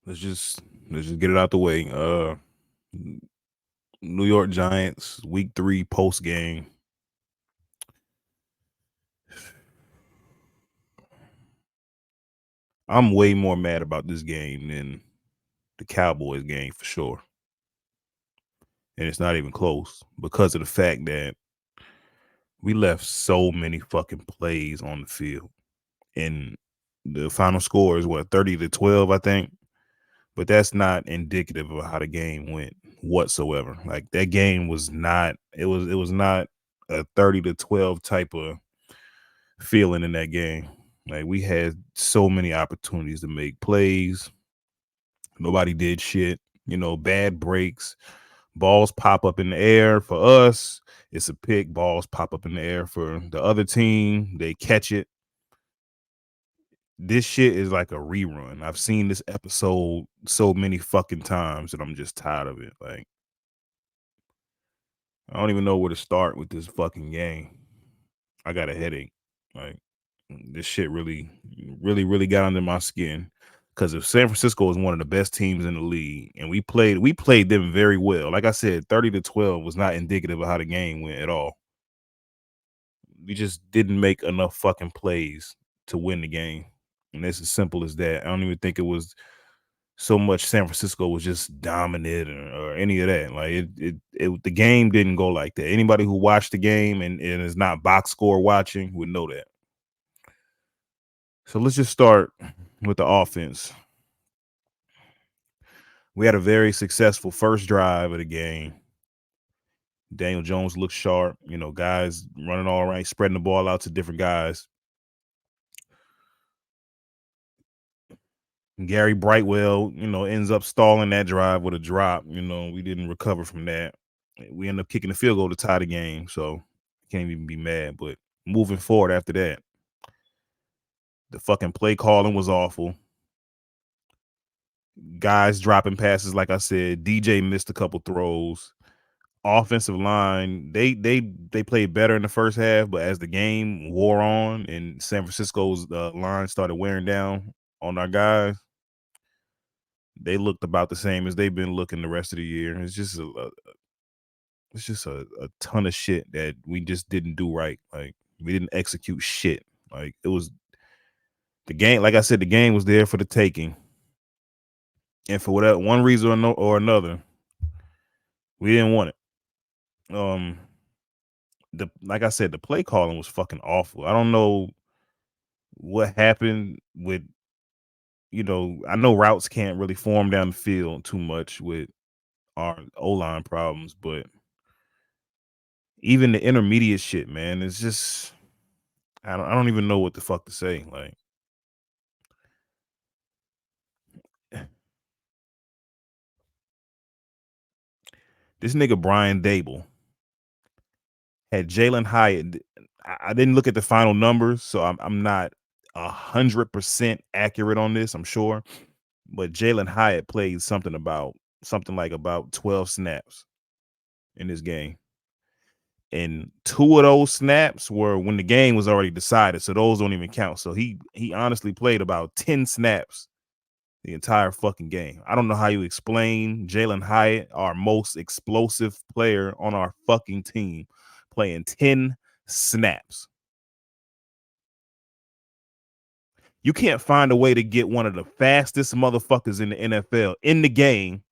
Let's just get it out the way. New York Giants, week 3 post game. I'm way more mad about this game than the Cowboys game for sure. And it's not even close because of the fact that we left so many fucking plays on the field. And the final score is what, 30-12, I think. But that's not indicative of how the game went whatsoever. Like that game was not, it was not a 30-12 type of feeling in that game. Like we had so many opportunities to make plays. Nobody did shit. Bad breaks. Balls pop up in the air for us. It's a pick. Balls pop up in the air for the other team. They catch it. This shit is like a rerun. I've seen this episode so many fucking times that I'm just tired of it. Like, I don't even know where to start with this fucking game. I got a headache. Like, this shit really, really, really got under my skin. Because if San Francisco is one of the best teams in the league, and we played them very well. Like I said, 30-12 was not indicative of how the game went at all. We just didn't make enough fucking plays to win the game. And it's as simple as that. I don't even think it was so much San Francisco was just dominant or any of that. Like the game didn't go like that. Anybody who watched the game and is not box score watching would know that. So let's just start with the offense. We had a very successful first drive of the game. Daniel Jones looked sharp, guys running all right, spreading the ball out to different guys. Gary Brightwell, ends up stalling that drive with a drop. We didn't recover from that. We end up kicking the field goal to tie the game, so can't even be mad. But moving forward after that, the fucking play calling was awful. Guys dropping passes, like I said. DJ missed a couple throws. Offensive line, they played better in the first half, but as the game wore on and San Francisco's line started wearing down on our guys, they looked about the same as they've been looking the rest of the year. It's just a ton of shit that we just didn't do right. Like we didn't execute shit. Like it was the game. Like I said, the game was there for the taking, and for whatever one reason or another, we didn't want it. Like I said, the play calling was fucking awful. I don't know what happened with. I know routes can't really form down the field too much with our O line problems, but even the intermediate shit, man, it's just I don't even know what the fuck to say. Like this nigga Brian Dable had Jalen Hyatt. I didn't look at the final numbers, so I'm not 100% accurate on this. I'm sure, but Jalen Hyatt played something like about 12 snaps in this game, and 2 of those snaps were when the game was already decided, so those don't even count. So he honestly played about 10 snaps the entire fucking game. I don't know how you explain Jalen Hyatt, our most explosive player on our fucking team, playing 10 snaps. You can't find a way to get one of the fastest motherfuckers in the NFL in the game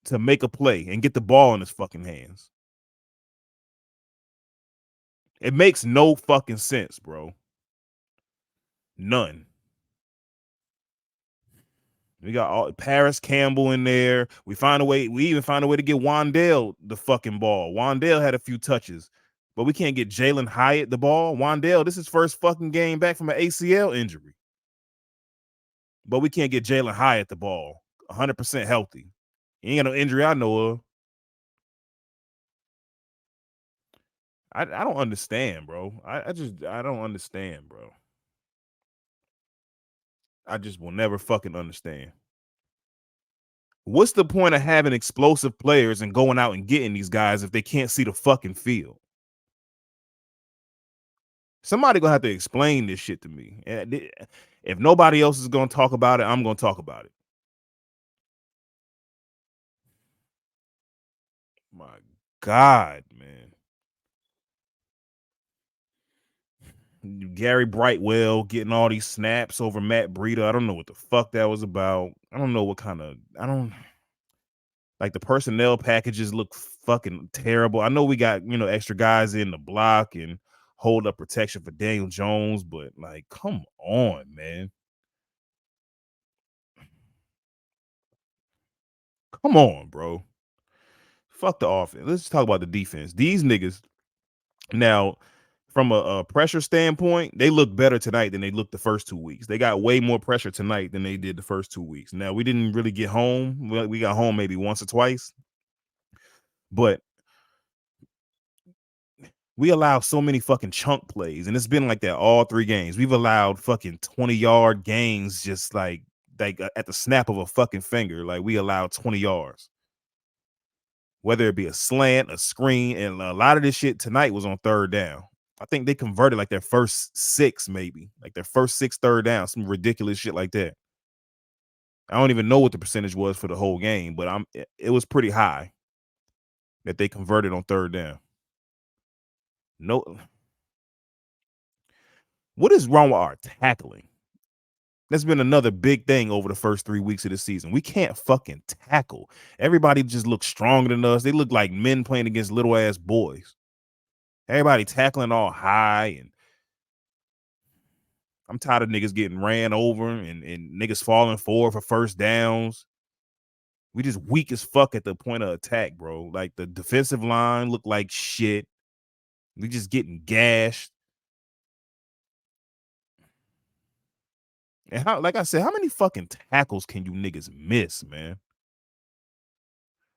to make a play and get the ball in his fucking hands. It makes no fucking sense, bro. None. We got all Paris Campbell in there. We even find a way to get Wandale the fucking ball. Wandale had a few touches, but we can't get Jalen Hyatt the ball. Wandale, this is first fucking game back from an ACL injury. But we can't get Jalen Hyatt the ball. 100% healthy. He ain't got no injury I know of. I don't understand, bro. I don't understand, bro. I just will never fucking understand. What's the point of having explosive players and going out and getting these guys if they can't see the fucking field? Somebody gonna have to explain this shit to me. If nobody else is gonna talk about it, I'm gonna talk about it. My God, man. Gary Brightwell getting all these snaps over Matt Breida. I don't know what the fuck that was about. I don't know what kind of I don't like the personnel packages look fucking terrible. I know we got, extra guys in the block and hold up protection for Daniel Jones, but like, come on, man. Come on, bro. Fuck the offense. Let's talk about the defense. These niggas now, from a pressure standpoint, they look better tonight than they looked the first 2 weeks. They got way more pressure tonight than they did the first 2 weeks. Now, we didn't really get home. We got home maybe once or twice, but we allow so many fucking chunk plays, and it's been like that all 3 games. We've allowed fucking 20-yard gains just like at the snap of a fucking finger. Like we allowed 20 yards, whether it be a slant, a screen, and a lot of this shit tonight was on third down. I think they converted like their first 6, maybe like their first 6 third down, some ridiculous shit like that. I don't even know what the percentage was for the whole game, but it was pretty high that they converted on third down. No, what is wrong with our tackling? That's been another big thing over the first 3 weeks of the season. We can't fucking tackle. Everybody just looks stronger than us. They look like men playing against little ass boys. Everybody tackling all high, and I'm tired of niggas getting ran over and niggas falling forward for first downs. We just weak as fuck at the point of attack, bro. Like the defensive line look like shit. We just getting gashed. And like I said, how many fucking tackles can you niggas miss, man?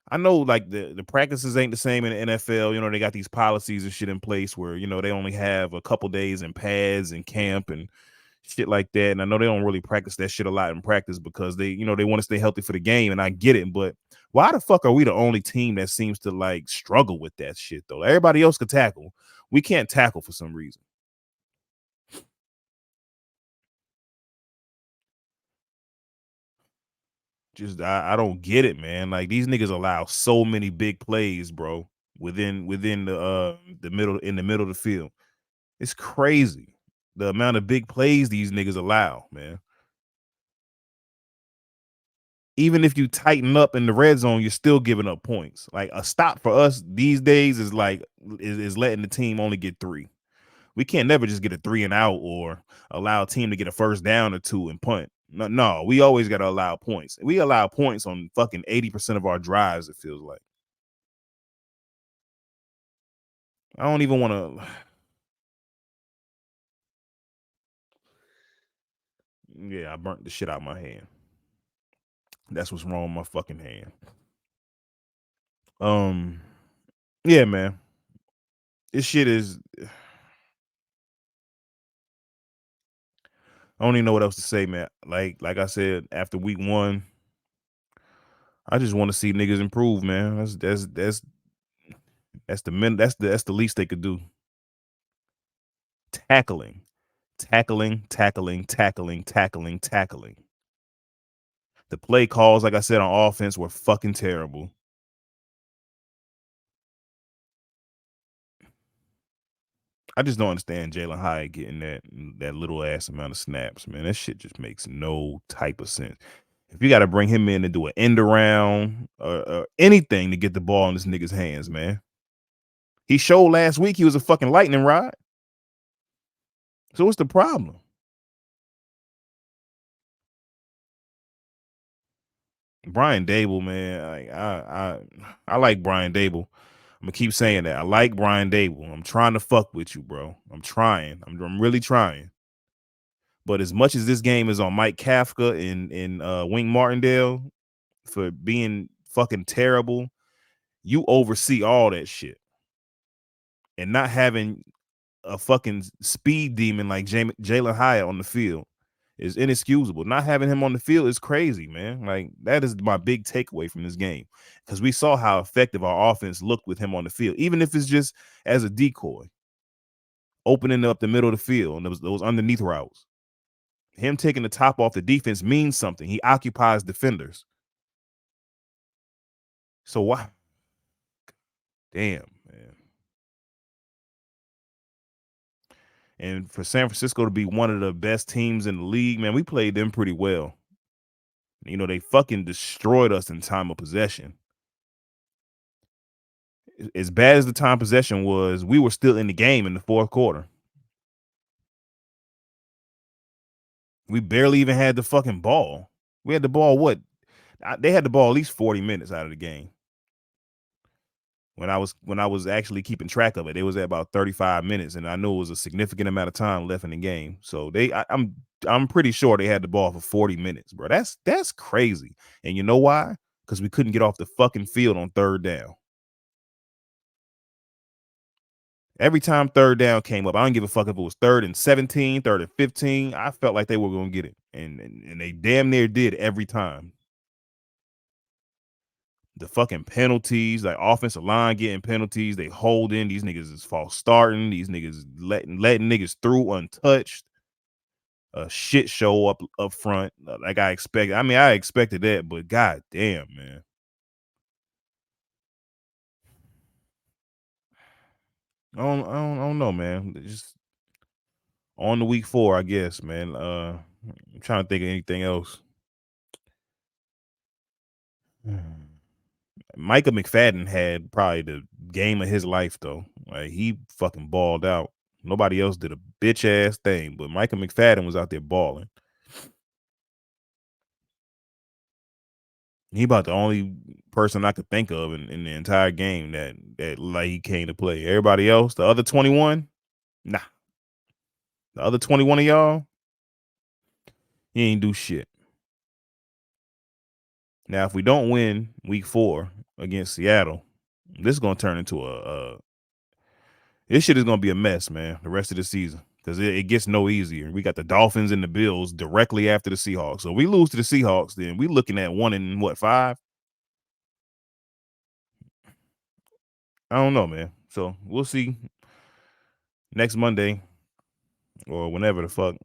I know like the practices ain't the same in the NFL. They got these policies and shit in place where, they only have a couple days in pads and camp and shit like that. And I know they don't really practice that shit a lot in practice because they want to stay healthy for the game. And I get it, but why the fuck are we the only team that seems to like struggle with that shit though? Everybody else could tackle. We can't tackle for some reason. Just I don't get it, man. Like these niggas allow so many big plays, bro, within the middle of the field. It's crazy the amount of big plays these niggas allow, man. Even if you tighten up in the red zone, you're still giving up points. Like a stop for us these days is like is letting the team only get 3. We can't never just get a 3 and out or allow a team to get a first down or 2 and punt. No, we always got to allow points. We allow points on fucking 80% of our drives, it feels like. I don't even want to. Yeah, I burnt the shit out of my hand. That's what's wrong with my fucking hand. Um, yeah, man. This shit is. I don't even know what else to say, man. Like I said, after week 1, I just want to see niggas improve, man. That's the least they could do. Tackling, tackling, tackling, tackling, tackling, tackling. The play calls, like I said, on offense were fucking terrible. I just don't understand Jalen Hyatt getting that little ass amount of snaps, man. That shit just makes no type of sense. If you got to bring him in and do an end around or anything to get the ball in this nigga's hands, man. He showed last week he was a fucking lightning rod. So what's the problem? Brian Dable, man. I like Brian Dable. I'm gonna keep saying that. I like Brian Dable. I'm trying to fuck with you, bro. I'm trying. I'm really trying. But as much as this game is on Mike Kafka and Wink Martindale for being fucking terrible, you oversee all that shit. And not having a fucking speed demon like Jalen Hyatt on the field is inexcusable. Not having him on the field is crazy, man. Like that is my big takeaway from this game because we saw how effective our offense looked with him on the field, even if it's just as a decoy, opening up the middle of the field and those underneath routes. Him taking the top off the defense means something. He occupies defenders. So why? Damn, man. And for San Francisco to be one of the best teams in the league, man, we played them pretty well. They fucking destroyed us in time of possession. As bad as the time possession was, we were still in the game in the fourth quarter. We barely even had the fucking ball. We had the ball, what? They had the ball at least 40 minutes out of the game. When I was actually keeping track of it, it was at about 35 minutes, and I knew it was a significant amount of time left in the game. So I'm pretty sure they had the ball for 40 minutes, bro. That's crazy. And you know why? Because we couldn't get off the fucking field on third down. Every time third down came up, I don't give a fuck if it was 3rd and 17, 3rd and 15. I felt like they were gonna get it. And they damn near did every time. The fucking penalties, like offensive line getting penalties, they holding, these niggas is false starting, these niggas letting niggas through untouched. A shit show up front, like I expected. I mean, I expected that, but god damn, man. I don't know, man. Just on the week 4, I guess, man. I'm trying to think of anything else. Micah McFadden had probably the game of his life, though. Like, he fucking balled out. Nobody else did a bitch ass thing, but Micah McFadden was out there balling. He about the only person I could think of in the entire game that like he came to play. Everybody else, the other 21, nah. The other 21 of y'all, he ain't do shit. Now, if we don't win week 4 against Seattle, this is gonna turn into this shit is gonna be a mess, man. The rest of the season, because it gets no easier. We got the Dolphins and the Bills directly after the Seahawks. So if we lose to the Seahawks, then we looking at 1 in what, 5? I don't know, man. So we'll see next Monday or whenever the fuck.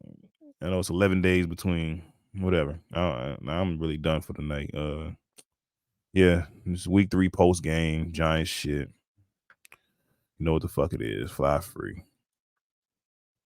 I know it's 11 days between whatever. I'm really done for the night. Yeah, it's week 3 post game Giants shit. You know what the fuck it is. Fly free.